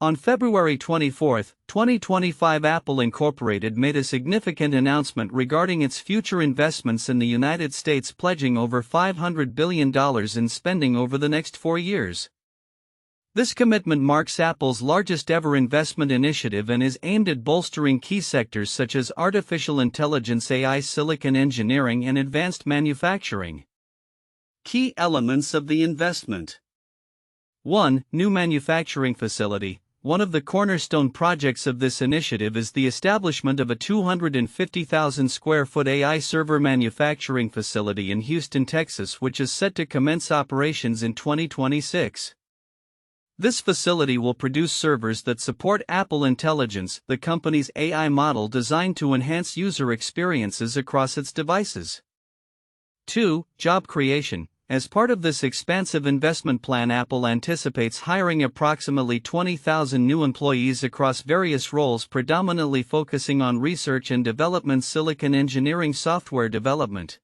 On February 24, 2025, Apple Incorporated made a significant announcement regarding its future investments in the United States, pledging over $500 billion in spending over the next 4 years. This commitment marks Apple's largest ever investment initiative and is aimed at bolstering key sectors such as artificial intelligence, AI, silicon engineering, and advanced manufacturing. Key elements of the investment: 1. New manufacturing facility. One of the cornerstone projects of this initiative is the establishment of a 250,000 square foot AI server manufacturing facility in Houston, Texas, which is set to commence operations in 2026. This facility will produce servers that support Apple Intelligence, the company's AI model designed to enhance user experiences across its devices. 2. Job creation. As part of this expansive investment plan, Apple anticipates hiring approximately 20,000 new employees across various roles, predominantly focusing on research and development, silicon engineering, software development,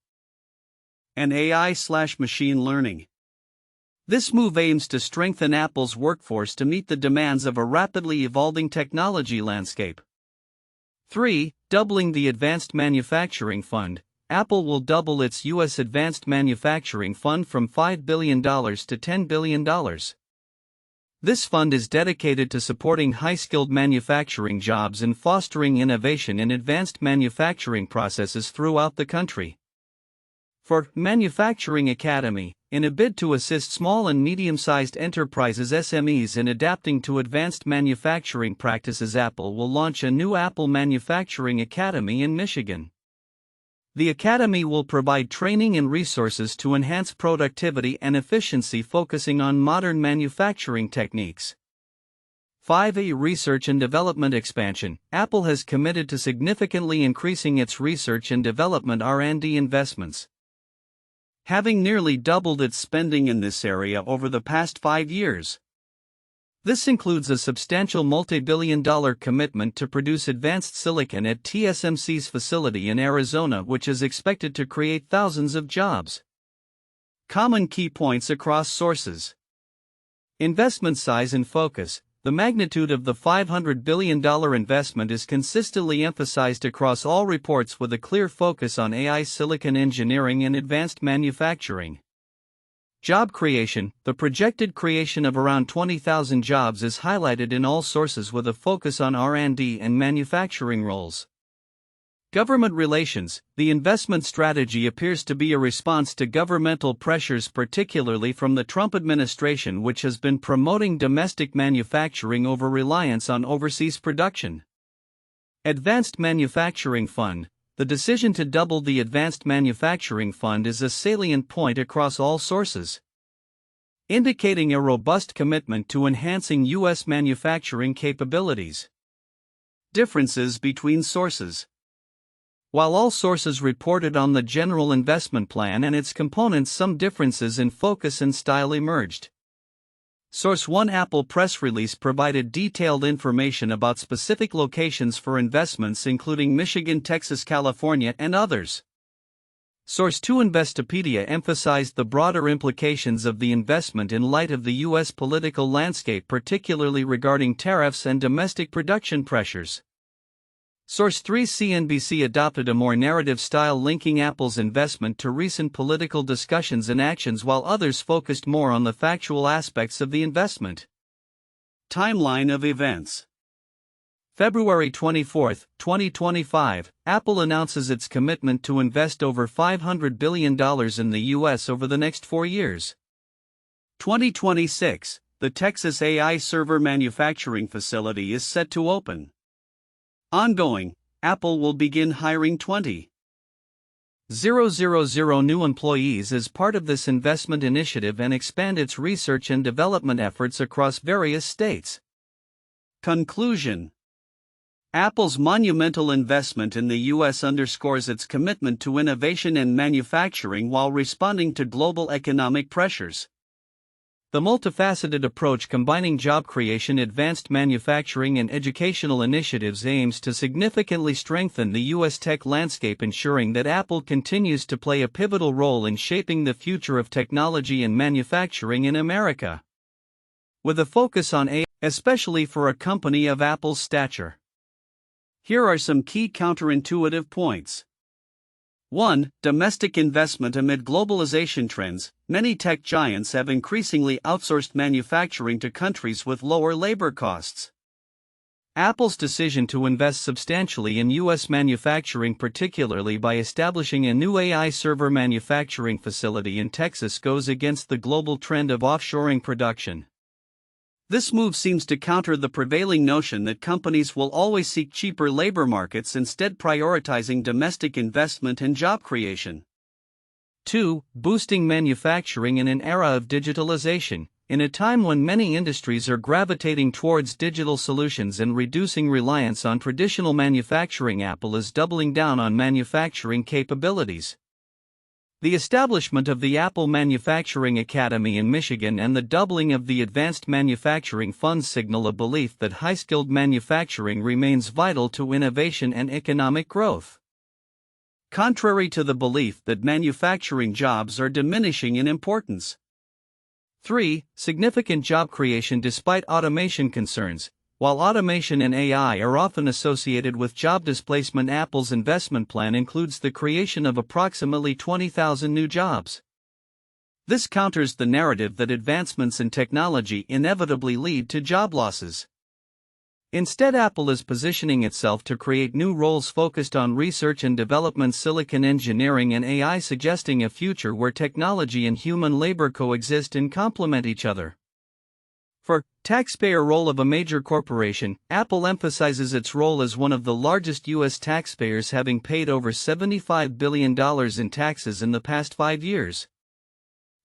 and AI/machine learning. This move aims to strengthen Apple's workforce to meet the demands of a rapidly evolving technology landscape. 3. Doubling the Advanced Manufacturing Fund. Apple will double its U.S. Advanced Manufacturing Fund from $5 billion to $10 billion. This fund is dedicated to supporting high-skilled manufacturing jobs and fostering innovation in advanced manufacturing processes throughout the country. 4. Manufacturing Academy. In a bid to assist small and medium-sized enterprises (SMEs) in adapting to advanced manufacturing practices, Apple will launch a new Apple Manufacturing Academy in Michigan. The academy will provide training and resources to enhance productivity and efficiency, focusing on modern manufacturing techniques. 5. Research and development expansion. Apple has committed to significantly increasing its research and development (R&D) investments, having nearly doubled its spending in this area over the past 5 years. This includes a substantial multi-billion-dollar commitment to produce advanced silicon at TSMC's facility in Arizona, which is expected to create thousands of jobs. Common key points across sources. Investment size and focus. The magnitude of the $500 billion investment is consistently emphasized across all reports, with a clear focus on AI, silicon engineering, and advanced manufacturing. Job creation. The projected creation of around 20,000 jobs is highlighted in all sources, with a focus on R&D and manufacturing roles. Government relations. The investment strategy appears to be a response to governmental pressures, particularly from the Trump administration, which has been promoting domestic manufacturing over reliance on overseas production. Advanced Manufacturing Fund. The decision to double the Advanced Manufacturing Fund is a salient point across all sources, indicating a robust commitment to enhancing U.S. manufacturing capabilities. Differences between sources. While all sources reported on the general investment plan and its components, some differences in focus and style emerged. Source 1: Apple press release provided detailed information about specific locations for investments, including Michigan, Texas, California, and others. Source 2: Investopedia emphasized the broader implications of the investment in light of the U.S. political landscape, particularly regarding tariffs and domestic production pressures. Source 3: CNBC adopted a more narrative style, linking Apple's investment to recent political discussions and actions, while others focused more on the factual aspects of the investment. Timeline of events. February 24, 2025, Apple announces its commitment to invest over $500 billion in the U.S. over the next 4 years. 2026, the Texas AI server manufacturing facility is set to open. Ongoing, Apple will begin hiring 20,000 new employees as part of this investment initiative and expand its research and development efforts across various states. Conclusion. Apple's monumental investment in the U.S. underscores its commitment to innovation and manufacturing while responding to global economic pressures. The multifaceted approach, combining job creation, advanced manufacturing, and educational initiatives, aims to significantly strengthen the U.S. tech landscape, ensuring that Apple continues to play a pivotal role in shaping the future of technology and manufacturing in America. with a focus on AI, especially for a company of Apple's stature. Here are some key counterintuitive points. 1. Domestic investment amid globalization trends. Many tech giants have increasingly outsourced manufacturing to countries with lower labor costs. Apple's decision to invest substantially in U.S. manufacturing, particularly by establishing a new AI server manufacturing facility in Texas, goes against the global trend of offshoring production. This move seems to counter the prevailing notion that companies will always seek cheaper labor markets, instead prioritizing domestic investment and job creation. 2. Boosting manufacturing in an era of digitalization. In a time when many industries are gravitating towards digital solutions and reducing reliance on traditional manufacturing, Apple is doubling down on manufacturing capabilities. The establishment of the Apple Manufacturing Academy in Michigan and the doubling of the Advanced Manufacturing Fund signal a belief that high-skilled manufacturing remains vital to innovation and economic growth. Contrary to the belief that manufacturing jobs are diminishing in importance. 3. Significant job creation despite automation concerns. While automation and AI are often associated with job displacement, Apple's investment plan includes the creation of approximately 20,000 new jobs. This counters the narrative that advancements in technology inevitably lead to job losses. Instead, Apple is positioning itself to create new roles focused on research and development, silicon engineering, and AI, suggesting a future where technology and human labor coexist and complement each other. 4. Taxpayer role of a major corporation. Apple emphasizes its role as one of the largest U.S. taxpayers, having paid over $75 billion in taxes in the past 5 years.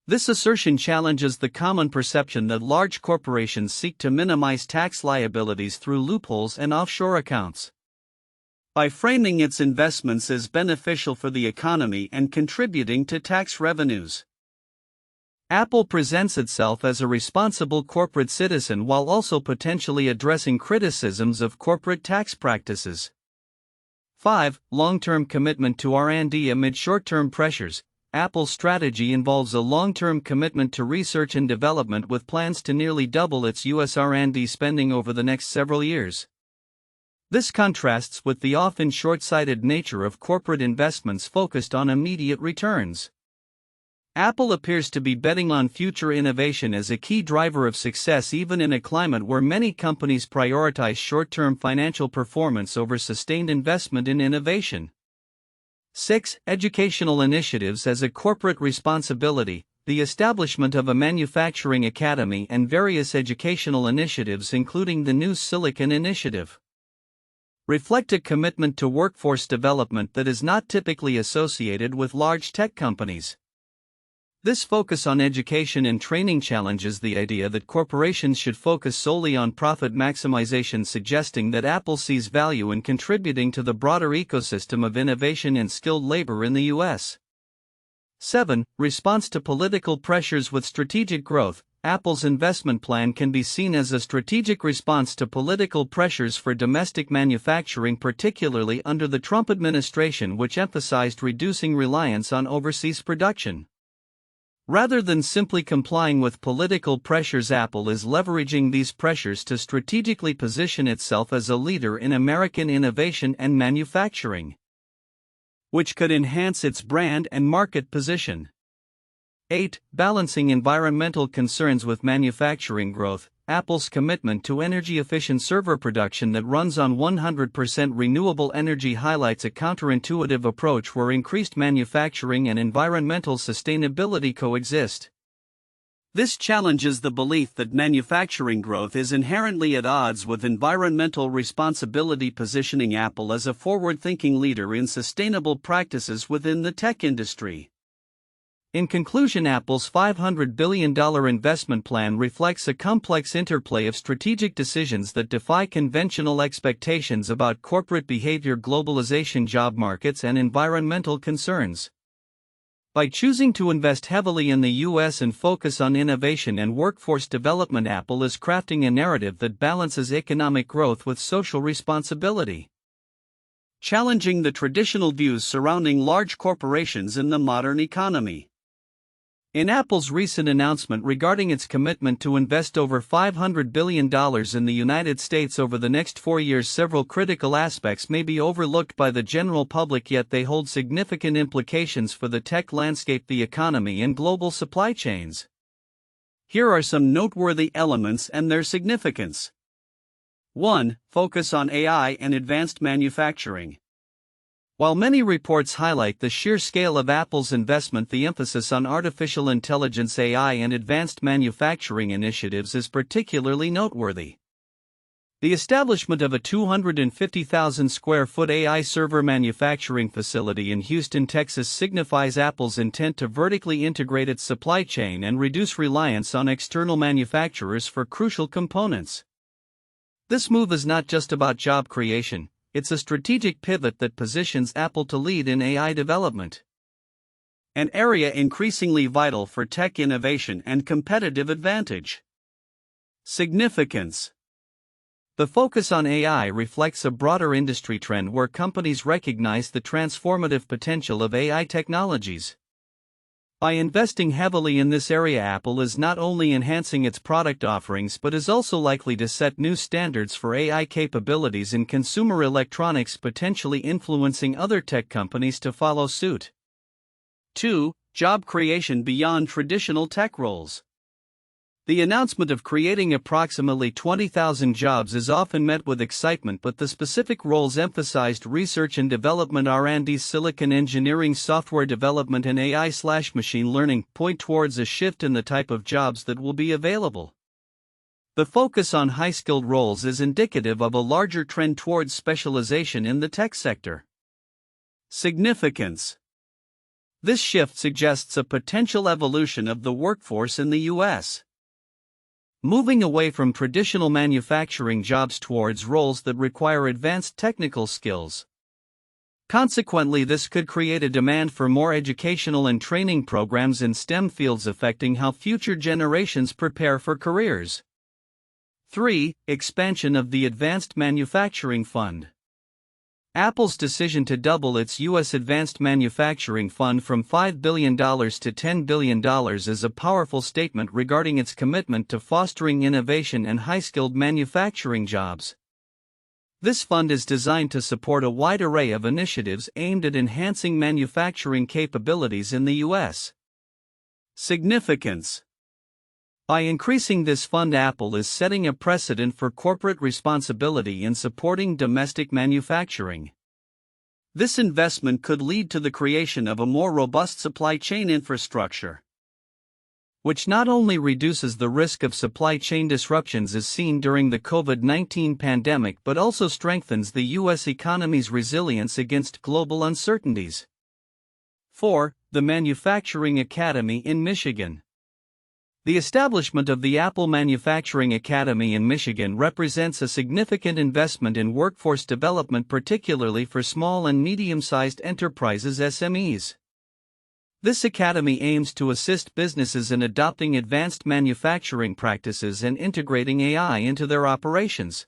This assertion challenges the common perception that large corporations seek to minimize tax liabilities through loopholes and offshore accounts. By framing its investments as beneficial for the economy and contributing to tax revenues, Apple presents itself as a responsible corporate citizen while also potentially addressing criticisms of corporate tax practices. 5. Long-term commitment to R&D amid short-term pressures. Apple's strategy involves a long-term commitment to research and development, with plans to nearly double its U.S. R&D spending over the next several years. This contrasts with the often short-sighted nature of corporate investments focused on immediate returns. Apple appears to be betting on future innovation as a key driver of success, even in a climate where many companies prioritize short-term financial performance over sustained investment in innovation. 6. Educational initiatives as a corporate responsibility. The establishment of a manufacturing academy and various educational initiatives, including the New Silicon Initiative, reflect a commitment to workforce development that is not typically associated with large tech companies. This focus on education and training challenges the idea that corporations should focus solely on profit maximization, suggesting that Apple sees value in contributing to the broader ecosystem of innovation and skilled labor in the U.S. 7. Response to political pressures with strategic growth. Apple's investment plan can be seen as a strategic response to political pressures for domestic manufacturing, particularly under the Trump administration, which emphasized reducing reliance on overseas production. Rather than simply complying with political pressures, Apple is leveraging these pressures to strategically position itself as a leader in American innovation and manufacturing, which could enhance its brand and market position. 8. Balancing environmental concerns with manufacturing growth. Apple's commitment to energy-efficient server production that runs on 100% renewable energy highlights a counterintuitive approach where increased manufacturing and environmental sustainability coexist. This challenges the belief that manufacturing growth is inherently at odds with environmental responsibility, positioning Apple as a forward-thinking leader in sustainable practices within the tech industry. In conclusion, Apple's $500 billion investment plan reflects a complex interplay of strategic decisions that defy conventional expectations about corporate behavior, globalization, job markets, and environmental concerns. By choosing to invest heavily in the U.S. and focus on innovation and workforce development, Apple is crafting a narrative that balances economic growth with social responsibility, challenging the traditional views surrounding large corporations in the modern economy. In Apple's recent announcement regarding its commitment to invest over $500 billion in the United States over the next 4 years, several critical aspects may be overlooked by the general public, yet they hold significant implications for the tech landscape, the economy, and global supply chains. Here are some noteworthy elements and their significance. 1. Focus on AI and advanced manufacturing. While many reports highlight the sheer scale of Apple's investment, the emphasis on artificial intelligence, AI, and advanced manufacturing initiatives is particularly noteworthy. The establishment of a 250,000 square foot AI server manufacturing facility in Houston, Texas signifies Apple's intent to vertically integrate its supply chain and reduce reliance on external manufacturers for crucial components. This move is not just about job creation. It's a strategic pivot that positions Apple to lead in AI development, an area increasingly vital for tech innovation and competitive advantage. Significance. The focus on AI reflects a broader industry trend where companies recognize the transformative potential of AI technologies. By investing heavily in this area, Apple is not only enhancing its product offerings but is also likely to set new standards for AI capabilities in consumer electronics, potentially influencing other tech companies to follow suit. 2. Job creation beyond traditional tech roles. The announcement of creating approximately 20,000 jobs is often met with excitement, but the specific roles emphasized: research and development, R&D, silicon engineering, software development, and AI/machine learning, point towards a shift in the type of jobs that will be available. The focus on high-skilled roles is indicative of a larger trend towards specialization in the tech sector. Significance. This shift suggests a potential evolution of the workforce in the U.S., moving away from traditional manufacturing jobs towards roles that require advanced technical skills. Consequently, this could create a demand for more educational and training programs in STEM fields, affecting how future generations prepare for careers. 3. Expansion of the Advanced Manufacturing Fund. Apple's decision to double its U.S. Advanced Manufacturing Fund from $5 billion to $10 billion is a powerful statement regarding its commitment to fostering innovation and high-skilled manufacturing jobs. This fund is designed to support a wide array of initiatives aimed at enhancing manufacturing capabilities in the U.S. Significance. By increasing this fund, Apple is setting a precedent for corporate responsibility in supporting domestic manufacturing. This investment could lead to the creation of a more robust supply chain infrastructure, which not only reduces the risk of supply chain disruptions as seen during the COVID-19 pandemic but also strengthens the U.S. economy's resilience against global uncertainties. 4. The Manufacturing Academy in Michigan. The establishment of the Apple Manufacturing Academy in Michigan represents a significant investment in workforce development, particularly for small and medium-sized enterprises (SMEs). This academy aims to assist businesses in adopting advanced manufacturing practices and integrating AI into their operations.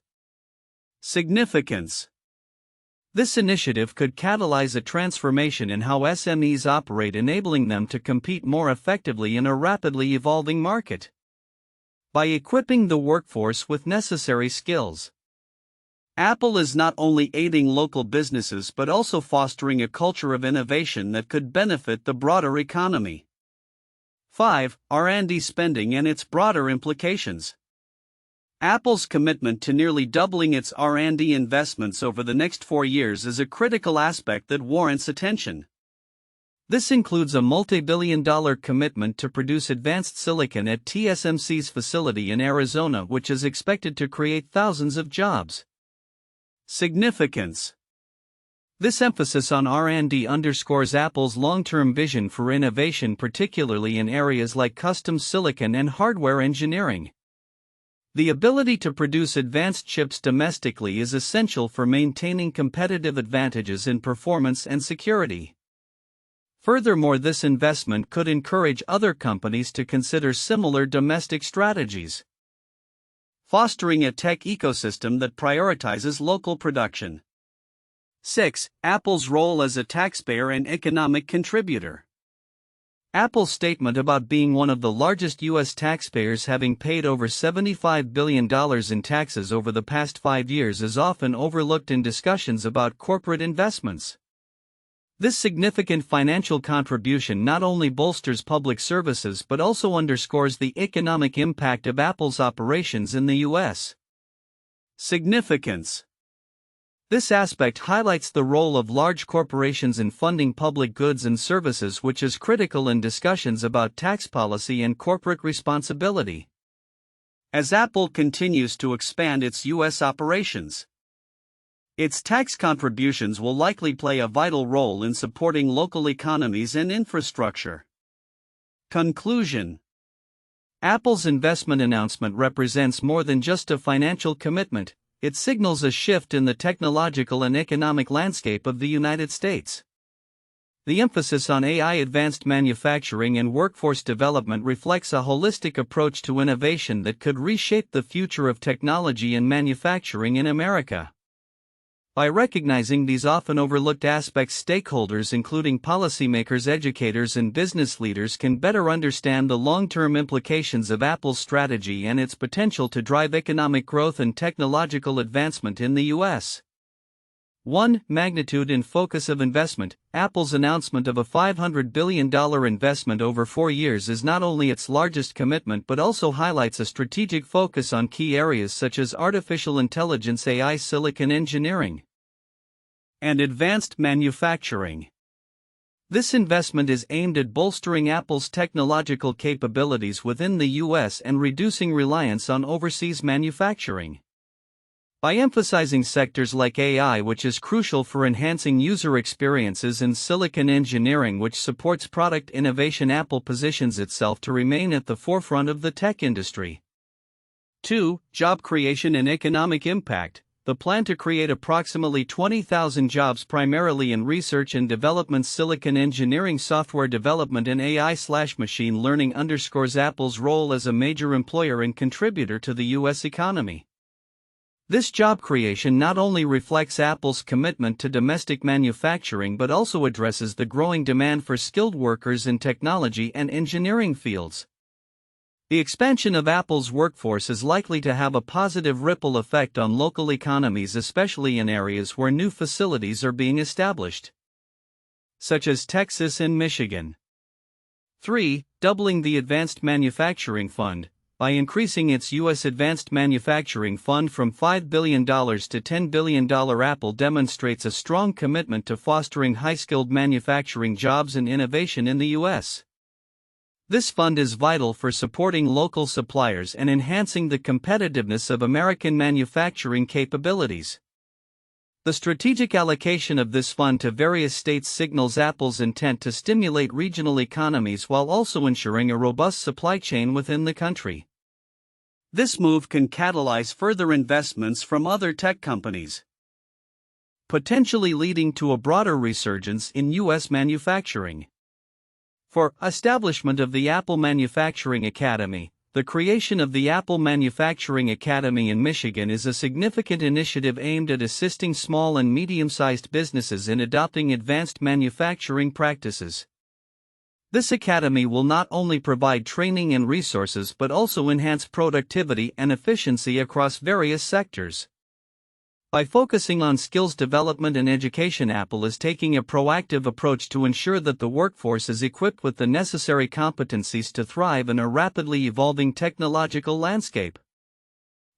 Significance. This initiative could catalyze a transformation in how SMEs operate, enabling them to compete more effectively in a rapidly evolving market. By equipping the workforce with necessary skills, Apple is not only aiding local businesses but also fostering a culture of innovation that could benefit the broader economy. 5. R&D spending and its broader implications. Apple's commitment to nearly doubling its R&D investments over the next 4 years is a critical aspect that warrants attention. This includes a multi-billion-dollar commitment to produce advanced silicon at TSMC's facility in Arizona, which is expected to create thousands of jobs. Significance. This emphasis on R&D underscores Apple's long-term vision for innovation, particularly in areas like custom silicon and hardware engineering. The ability to produce advanced chips domestically is essential for maintaining competitive advantages in performance and security. Furthermore, this investment could encourage other companies to consider similar domestic strategies, fostering a tech ecosystem that prioritizes local production. 6. Apple's role as a taxpayer and economic contributor. Apple's statement about being one of the largest U.S. taxpayers, having paid over $75 billion in taxes over the past 5 years, is often overlooked in discussions about corporate investments. This significant financial contribution not only bolsters public services but also underscores the economic impact of Apple's operations in the U.S. Significance. This aspect highlights the role of large corporations in funding public goods and services, which is critical in discussions about tax policy and corporate responsibility. As Apple continues to expand its U.S. operations, its tax contributions will likely play a vital role in supporting local economies and infrastructure. Conclusion. Apple's investment announcement represents more than just a financial commitment. It signals a shift in the technological and economic landscape of the United States. The emphasis on AI, advanced manufacturing, and workforce development reflects a holistic approach to innovation that could reshape the future of technology and manufacturing in America. By recognizing these often overlooked aspects, stakeholders including policymakers, educators, and business leaders can better understand the long-term implications of Apple's strategy and its potential to drive economic growth and technological advancement in the U.S. 1. Magnitude and focus of investment. Apple's announcement of a $500 billion investment over 4 years is not only its largest commitment but also highlights a strategic focus on key areas such as artificial intelligence, AI, silicon engineering, and advanced manufacturing. This investment is aimed at bolstering Apple's technological capabilities within the U.S. and reducing reliance on overseas manufacturing. By emphasizing sectors like AI, which is crucial for enhancing user experiences, and silicon engineering, which supports product innovation, Apple positions itself to remain at the forefront of the tech industry. 2. Job creation and economic impact. The plan to create approximately 20,000 jobs primarily in research and development, silicon engineering, software development, and AI/machine learning underscores Apple's role as a major employer and contributor to the U.S. economy. This job creation not only reflects Apple's commitment to domestic manufacturing but also addresses the growing demand for skilled workers in technology and engineering fields. The expansion of Apple's workforce is likely to have a positive ripple effect on local economies, especially in areas where new facilities are being established, such as Texas and Michigan. 3. Doubling the Advanced Manufacturing Fund. By increasing its U.S. Advanced Manufacturing Fund from $5 billion to $10 billion, Apple demonstrates a strong commitment to fostering high-skilled manufacturing jobs and innovation in the U.S. This fund is vital for supporting local suppliers and enhancing the competitiveness of American manufacturing capabilities. The strategic allocation of this fund to various states signals Apple's intent to stimulate regional economies while also ensuring a robust supply chain within the country. This move can catalyze further investments from other tech companies, potentially leading to a broader resurgence in U.S. manufacturing. For establishment of the Apple Manufacturing Academy. The creation of the Apple Manufacturing Academy in Michigan is a significant initiative aimed at assisting small and medium-sized businesses in adopting advanced manufacturing practices. This academy will not only provide training and resources but also enhance productivity and efficiency across various sectors. By focusing on skills development and education, Apple is taking a proactive approach to ensure that the workforce is equipped with the necessary competencies to thrive in a rapidly evolving technological landscape.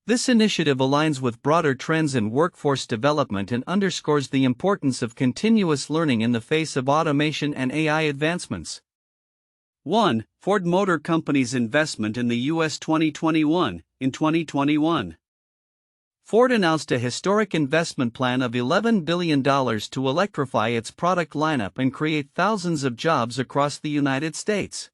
This initiative aligns with broader trends in workforce development and underscores the importance of continuous learning in the face of automation and AI advancements. 1. Ford Motor Company's investment in the U.S. 2021. In 2021, Ford announced a historic investment plan of $11 billion to electrify its product lineup and create thousands of jobs across the United States.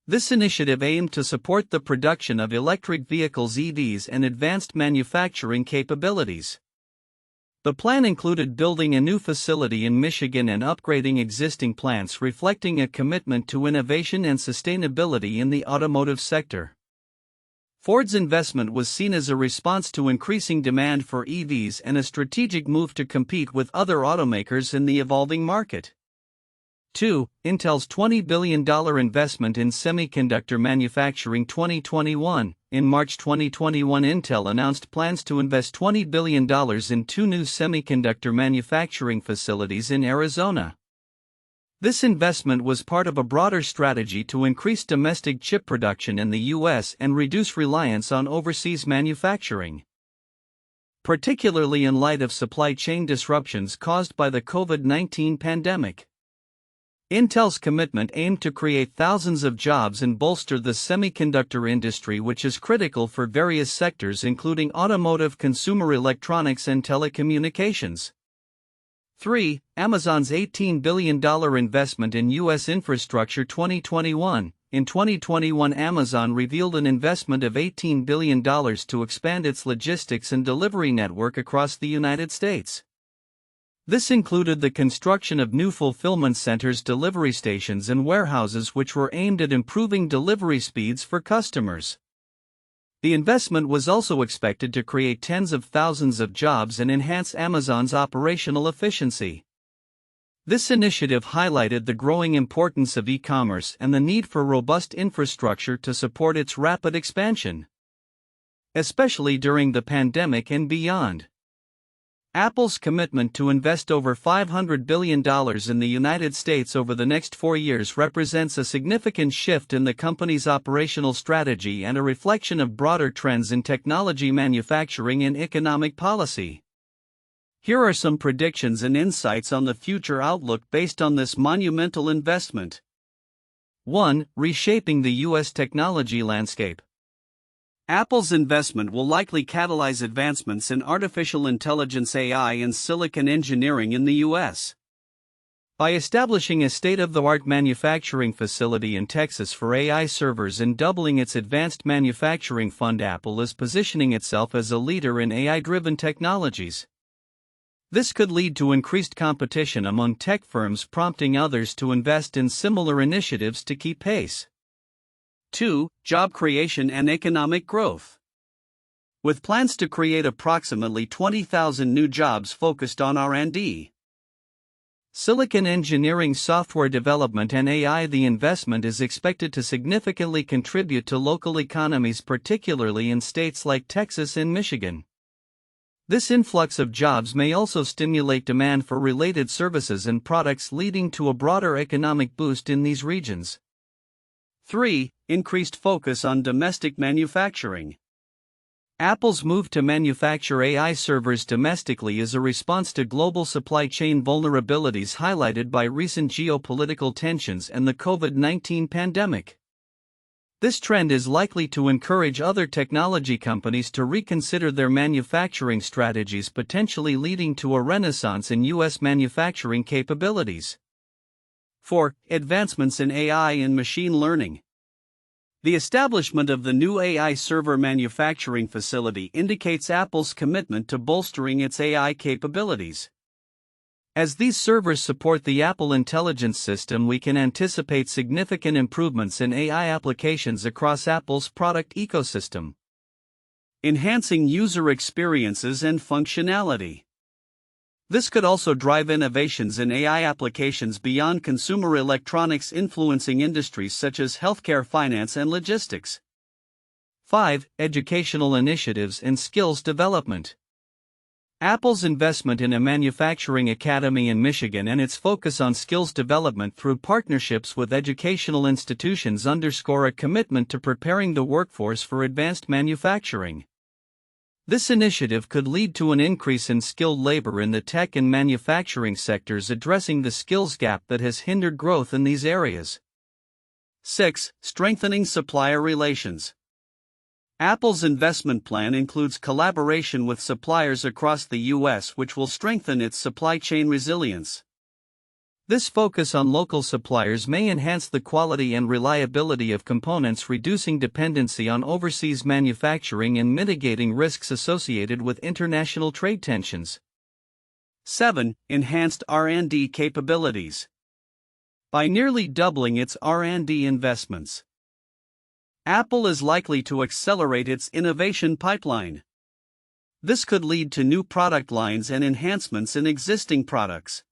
This initiative aimed to support the production of electric vehicles (EVs) and advanced manufacturing capabilities. The plan included building a new facility in Michigan and upgrading existing plants, reflecting a commitment to innovation and sustainability in the automotive sector. Ford's investment was seen as a response to increasing demand for EVs and a strategic move to compete with other automakers in the evolving market. 2. Intel's $20 billion investment in semiconductor manufacturing 2021. In March 2021, Intel announced plans to invest $20 billion in 2 new semiconductor manufacturing facilities in Arizona. This investment was part of a broader strategy to increase domestic chip production in the U.S. and reduce reliance on overseas manufacturing, particularly in light of supply chain disruptions caused by the COVID-19 pandemic. Intel's commitment aimed to create thousands of jobs and bolster the semiconductor industry, which is critical for various sectors including automotive, consumer electronics, and telecommunications. 3. Amazon's $18 billion investment in U.S. infrastructure 2021. In 2021, Amazon revealed an investment of $18 billion to expand its logistics and delivery network across the United States. This included the construction of new fulfillment centers, delivery stations, and warehouses which were aimed at improving delivery speeds for customers. The investment was also expected to create tens of thousands of jobs and enhance Amazon's operational efficiency. This initiative highlighted the growing importance of e-commerce and the need for robust infrastructure to support its rapid expansion, especially during the pandemic and beyond. Apple's commitment to invest over $500 billion in the United States over the next 4 years represents a significant shift in the company's operational strategy and a reflection of broader trends in technology, manufacturing, and economic policy. Here are some predictions and insights on the future outlook based on this monumental investment. 1. Reshaping the U.S. technology landscape. Apple's investment will likely catalyze advancements in artificial intelligence (AI) and silicon engineering in the U.S. By establishing a state-of-the-art manufacturing facility in Texas for AI servers and doubling its advanced manufacturing fund, Apple is positioning itself as a leader in AI-driven technologies. This could lead to increased competition among tech firms, prompting others to invest in similar initiatives to keep pace. 2. Job creation and economic growth. With plans to create approximately 20,000 new jobs focused on R&D, silicon engineering, software development, and AI, the investment is expected to significantly contribute to local economies, particularly in states like Texas and Michigan. This influx of jobs may also stimulate demand for related services and products, leading to a broader economic boost in these regions. 3. Increased focus on domestic manufacturing. Apple's move to manufacture AI servers domestically is a response to global supply chain vulnerabilities highlighted by recent geopolitical tensions and the COVID-19 pandemic. This trend is likely to encourage other technology companies to reconsider their manufacturing strategies, potentially leading to a renaissance in U.S. manufacturing capabilities. 4. Advancements in AI and machine learning. The establishment of the new AI server manufacturing facility indicates Apple's commitment to bolstering its AI capabilities. As these servers support the Apple Intelligence System, we can anticipate significant improvements in AI applications across Apple's product ecosystem, enhancing user experiences and functionality. This could also drive innovations in AI applications beyond consumer electronics, influencing industries such as healthcare, finance, and logistics. 5. Educational initiatives and skills development. Apple's investment in a manufacturing academy in Michigan and its focus on skills development through partnerships with educational institutions underscore a commitment to preparing the workforce for advanced manufacturing. This initiative could lead to an increase in skilled labor in the tech and manufacturing sectors, addressing the skills gap that has hindered growth in these areas. 6. Strengthening supplier relations. Apple's investment plan includes collaboration with suppliers across the U.S., which will strengthen its supply chain resilience. This focus on local suppliers may enhance the quality and reliability of components, reducing dependency on overseas manufacturing and mitigating risks associated with international trade tensions. 7. Enhanced R&D capabilities. By nearly doubling its R&D investments, Apple is likely to accelerate its innovation pipeline. This could lead to new product lines and enhancements in existing products.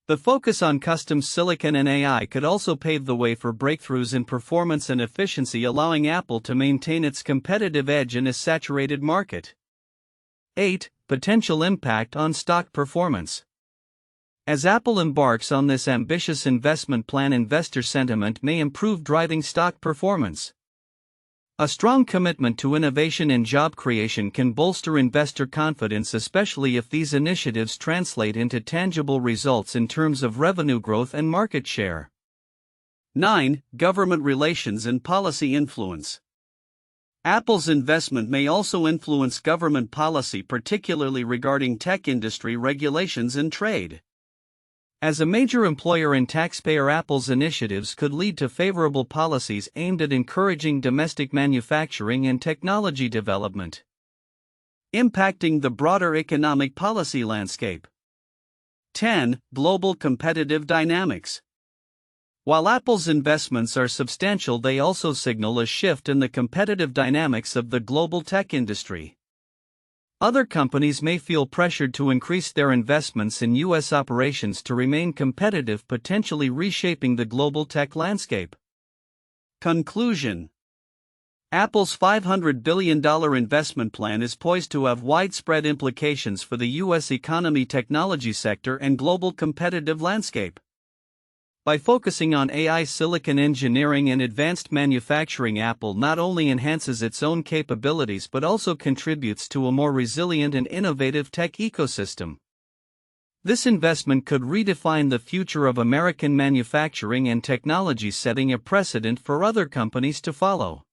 The focus on custom silicon and AI could also pave the way for breakthroughs in performance and efficiency, allowing Apple to maintain its competitive edge in a saturated market. 8. Potential impact on stock performance. As Apple embarks on this ambitious investment plan, investor sentiment may improve, driving stock performance. A strong commitment to innovation and job creation can bolster investor confidence, especially if these initiatives translate into tangible results in terms of revenue growth and market share. 9. Government relations and policy influence. Apple's investment may also influence government policy, particularly regarding tech industry regulations and trade. As a major employer and taxpayer, Apple's initiatives could lead to favorable policies aimed at encouraging domestic manufacturing and technology development, impacting the broader economic policy landscape. 10. Global competitive dynamics. While Apple's investments are substantial, they also signal a shift in the competitive dynamics of the global tech industry. Other companies may feel pressured to increase their investments in U.S. operations to remain competitive, potentially reshaping the global tech landscape. Conclusion: Apple's $500 billion investment plan is poised to have widespread implications for the U.S. economy, technology sector, and global competitive landscape. By focusing on AI, silicon engineering, and advanced manufacturing, Apple not only enhances its own capabilities but also contributes to a more resilient and innovative tech ecosystem. This investment could redefine the future of American manufacturing and technology, setting a precedent for other companies to follow.